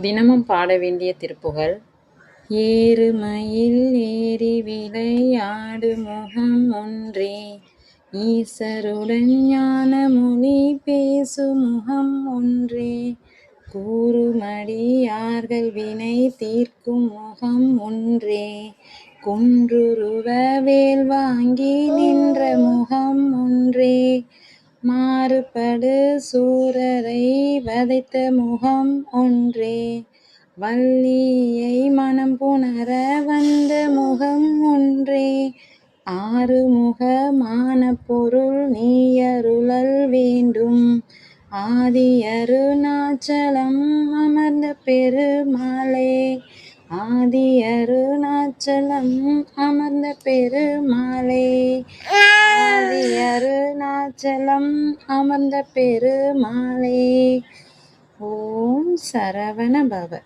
தினமும் பாட வேண்டிய திருப்புகழ். ஏறுமயில் ஏறி விளையாடு முகம் ஒன்றே, ஈசருடன் ஞான மொழி பேசு முகம் ஒன்றே, கூறுமடியார்கள் வினை தீர்க்கும் முகம் ஒன்றே, குன்றுருவ வேல் வாங்கி நின்ற முகம் ஒன்றே, மாறுபடு சூரரை வதைத்த முகம் ஒன்றே, வள்ளியை மனம் புணர வந்த முகம் ஒன்றே, ஆறுமுகமான பொருள் நீயருளல் வேண்டும், ஆதியருணாச்சலம் அமர்ந்த பெருமாளே, ஆதியருணாச்சலம் அமர்ந்த பெருமாளே, ஆதியருணாச்சலம் அமர்ந்த பெருமாளே. ஓம் சரவண பவ.